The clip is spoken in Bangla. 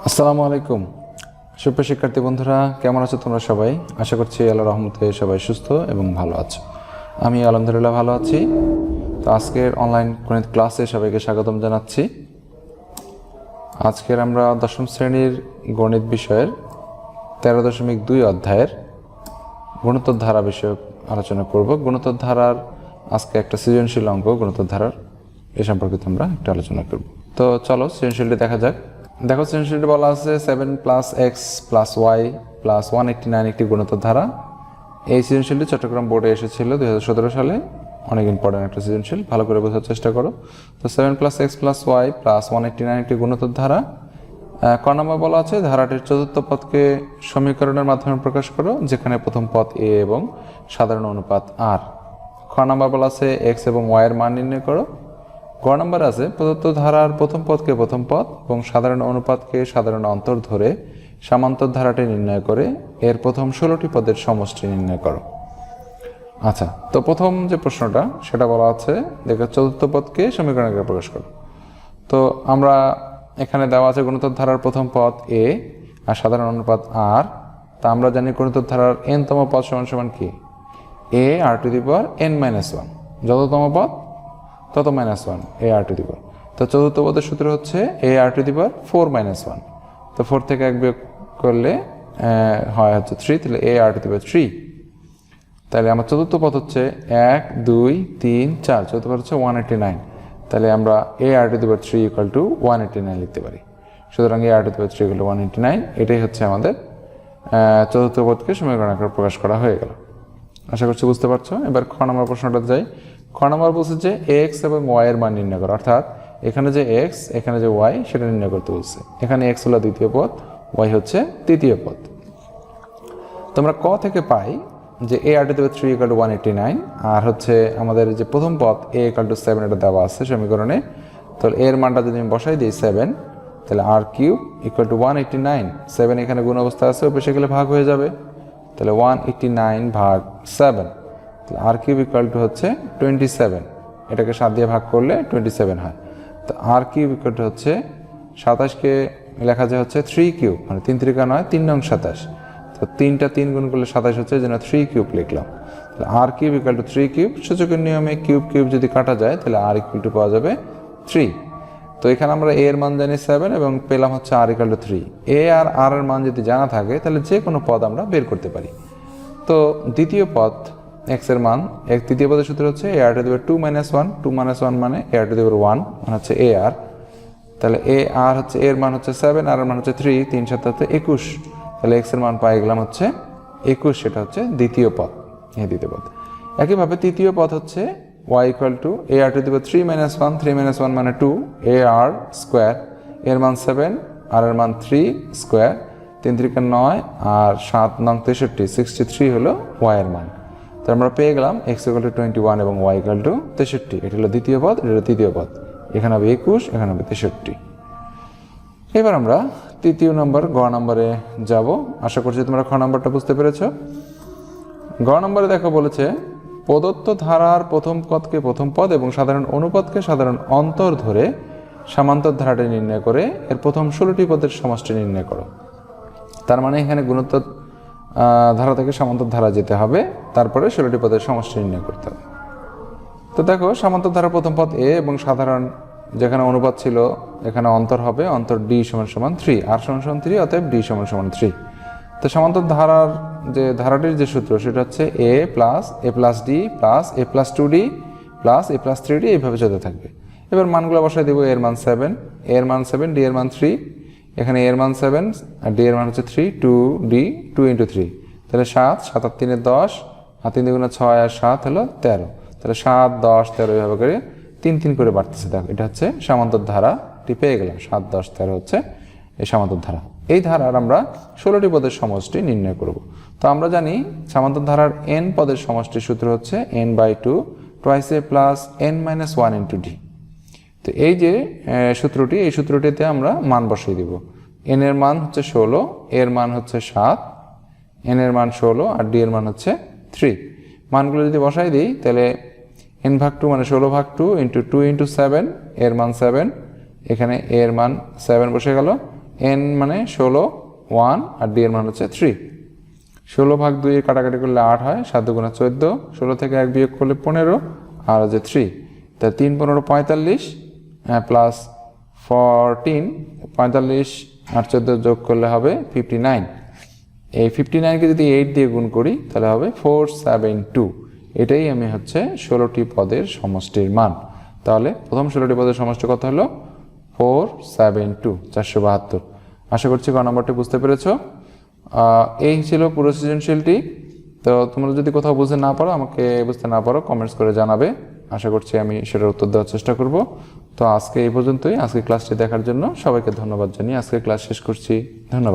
আসসালামু আলাইকুম সুপ্রিয় শিক্ষার্থী বন্ধুরা, কেমন আছো তোমরা সবাই? আশা করছি আল্লাহর রহমতে সবাই সুস্থ এবং ভালো আছো। আমি আলহামদুলিল্লাহ ভালো আছি। তো আজকের অনলাইন গণিত ক্লাসে সবাইকে স্বাগতম জানাচ্ছি। আজকের আমরা দশম শ্রেণীর গণিত বিষয়ের 13.2 অধ্যায়ের গুণোত্তর ধারা বিষয়ক আলোচনা করব। গুণোত্তর ধারার আজকে একটা সৃজনশীল অঙ্ক গুণোত্তর ধারার এ সম্পর্কিত আমরা একটা আলোচনা করব। তো চলো সৃজনশীলটি দেখা যাক। দেখো, সৃজনশীলটি বলা আছে 7 + x + y + 189 একটি গুণোত্তর ধারা। এই সৃজনশীলটি চট্টগ্রাম বোর্ডে এসেছিল 2017 সালে। অনেক ইম্পর্টেন্ট একটা সৃজনশীল, ভালো করে বোঝার চেষ্টা করো। তো 7 + x + y + 189 একটি গুণোত্তর ধারা। ক নম্বর বলা আছে ধারাটির চতুর্থ পদকে সমীকরণের মাধ্যমে প্রকাশ করো, যেখানে প্রথম পদ a এবং সাধারণ অনুপাত r। খ নম্বর বলা আছে x এবং y এর মান নির্ণয় করো। গ নম্বর আছে প্রদত্ত ধারার প্রথম পদকে প্রথম পদ এবং সাধারণ অনুপাতকে সাধারণ অন্তর ধরে সামান্তর ধারাটি নির্ণয় করে এর প্রথম 16টি পদের সমষ্টি নির্ণয় করো। আচ্ছা, তো প্রথম যে প্রশ্নটা সেটা বলা আছে দেখো চতুর্থ পদকে সমীকরণে প্রকাশ করো। তো আমরা এখানে দেওয়া আছে গুণোত্তর ধারার প্রথম পদ a আর সাধারণ অনুপাত r। তা আমরা জানি গুণোত্তর ধারার n-তম পদ সমান কি? a r⁻n-1। যততম পদ তত -1 a r⁻। তো চতুর্থ পদের সূত্র হচ্ছে a r⁻4-1। তো 4 থেকে 1 বিয়োগ করলে হয় হচ্ছে 3, তাহলে a r⁻3। তাহলে আমার চতুর্থ পদ হচ্ছে 1 2 3 4, চতুর্থ পদ হচ্ছে 189। তাহলে আমরা a r⁻3 = 189 লিখতে পারি। সুতরাং a r⁻3 = 189। এটাই হচ্ছে আমাদের চতুর্থ পদকে সমীকরণ আকারে প্রকাশ করা হয়ে গেল। আশা করছি বুঝতে পারছো। এবার খ নম্বর প্রশ্নটা যাই। খ নম্বর বলছে যে x এবং y এর মান নির্ণয় করো, অর্থাৎ এখানে যে x এখানে যে y সেটা নির্ণয় করতে বলছে। এখানে x হলো দ্বিতীয় পদ, y হচ্ছে তৃতীয় পদ। তোমরা ক থেকে পাই যে a r⁻3 = 189 আর হচ্ছে আমাদের যে প্রথম পদ a = 7 এটা দেওয়া আছে সমীকরণে। তো এর মানটা যদি আমি বসাই দিই 7, তাহলে r³ = 189। 7 এখানে গুণ অবস্থা আছে, উপরে গেলে ভাগ হয়ে যাবে। তাহলে 189 ভাগ 7, তাহলে r³ = হচ্ছে 27। এটাকে 7 দিয়ে ভাগ করলে 27 হয়। তো r³ হচ্ছে 27কে লেখা যায় হচ্ছে 3³ মানে 3 × 9 3 নং 27। তো 3টা 3 গুণ করলে 27 হচ্ছে, যেন 3³ লিখলাম। তাহলে r³ = 3³ সূচকের নিয়মে কিউব যদি কাটা যায় তাহলে r = পাওয়া যাবে 3। তো এখানে আমরা a এর মান জানি 7 এবং পেলাম হচ্ছে r = 3। a আর r এর মান যদি জানা থাকে তাহলে যে কোনো পদ আমরা বের করতে পারি। তো দ্বিতীয় পদ x এর মান, তৃতীয় পদের সূত্র হচ্ছে a r⁻2-1। 2-1 মানে a r⁻1 মানে হচ্ছে ar। তাহলে ar হচ্ছে এর মান হচ্ছে 7, আর এর মান হচ্ছে 3, 3 × 7 = 21। তাহলে x এর মান পাই গেলাম হচ্ছে 21। সেটা হচ্ছে দ্বিতীয় পদ, এই দ্বিতীয় পদ। একইভাবে তৃতীয় পদ হচ্ছে y = a r⁻3-1। 3-1 মানে 2 ar²। এর মান 7 আর এর মান 3 স্কোয়ার, 3 × 9 আর 7 নং 63, 63 হলো y এর মান। তো আমরা পেয়ে গেলাম x = 21 এবং y = 63। এটা হলো দ্বিতীয় পদ, এটা হলো তৃতীয় পদ। এখানে হবে 21, এখানে হবে 63। এবার আমরা তৃতীয় নম্বর গ নম্বরে যাব। আশা করছি তোমরা খ নম্বরটা বুঝতে পেরেছো। গ নম্বরে দেখো বলেছে প্রদত্ত ধারার প্রথম পদকে প্রথম পদ এবং সাধারণ অনুপাতকে সাধারণ অন্তর ধরে সামান্তর ধারাটি নির্ণয় করে এর প্রথম 16টি পদের সমষ্টি নির্ণয় করো। তার মানে এখানে গুণোত্তর ধারা থেকে সামান্তর ধারা যেতে হবে, তারপরে 16টি পদের সমষ্টি নির্ণয় করতে হবে। তো দেখো সামান্তর ধারা প্রথম পদ a এবং সাধারণ যেখানে অনুপাত ছিল এখানে অন্তর হবে, অন্তর d = 3, r = 3, অতএব d = 3। তো সামান্তর ধারার যে ধারাটির যে সূত্র সেটা হচ্ছে a + a + d + a + 2d + a + 3d, এইভাবে চলতে থাকবে। এবার মানগুলো বসাই দেবো। এর মান 7, এর মান 7, d এর মান 3, এখানে এর মান 7 আর d এর মান হচ্ছে 3, 2d 2 × 3, তাহলে 7, 7 আর 3 10, আর 3 × 6 আর 7 হলো 13। তাহলে 7 10 13 এইভাবে করে 3 3 করে বাড়তেছে। দেখো এটা হচ্ছে সামান্তর ধারাটি পেয়ে গেলাম। 7 10 13 হচ্ছে এই সামান্তর ধারা। এই ধারার আমরা 16টি পদের সমষ্টি নির্ণয় করব। তো আমরা জানি সামান্তর ধারার n পদের সমষ্টির সূত্র হচ্ছে n/2 2a + n-1 × d। তো এই যে সূত্রটি, এই সূত্রটিতে আমরা মান বসিয়ে দিব। n এর মান হচ্ছে 16, এর মান হচ্ছে 7, n এর মান 16 আর d এর মান হচ্ছে 3। মানগুলো যদি বসাই দিই তাহলে n/2 মানে 16/2 × 2 × 7, এর মান 7, এখানে এর মান 7 বসে গেল, n মানে 16, 1 আর d এর মান হচ্ছে 3। 16 ভাগ 2 এর কাটাকাটি করলে 8 হয়, 7 দুগুণে 14, 16 থেকে 1 বিয়োগ করলে 15 আর যে 3, তা 3 15 45 প্লাস 14, 45 আর 14 যোগ করলে হবে 59। এই 59কে যদি 8 দিয়ে গুণ করি তাহলে হবে 472। এটাই আমি হচ্ছে 16টি পদের সমষ্টির মান। তাহলে প্রথম 16টি পদের সমষ্টি কত হলো? 472, 472। আশা করছি ক নম্বরটি বুঝতে পেরেছো। এই ছিল পুরো সৃজনশীলটি। তো তোমরা যদি কোথাও বুঝতে না পারো, আমাকে বুঝতে না পারো, কমেন্টস করে জানাবে। আশা করছি আমি সেটার উত্তর দেওয়ার চেষ্টা করব। তো আজকে এই পর্যন্তই। আজকে ক্লাসটি দেখার জন্য সবাইকে ধন্যবাদ জানিয়ে আজকে ক্লাস শেষ করছি। ধন্যবাদ।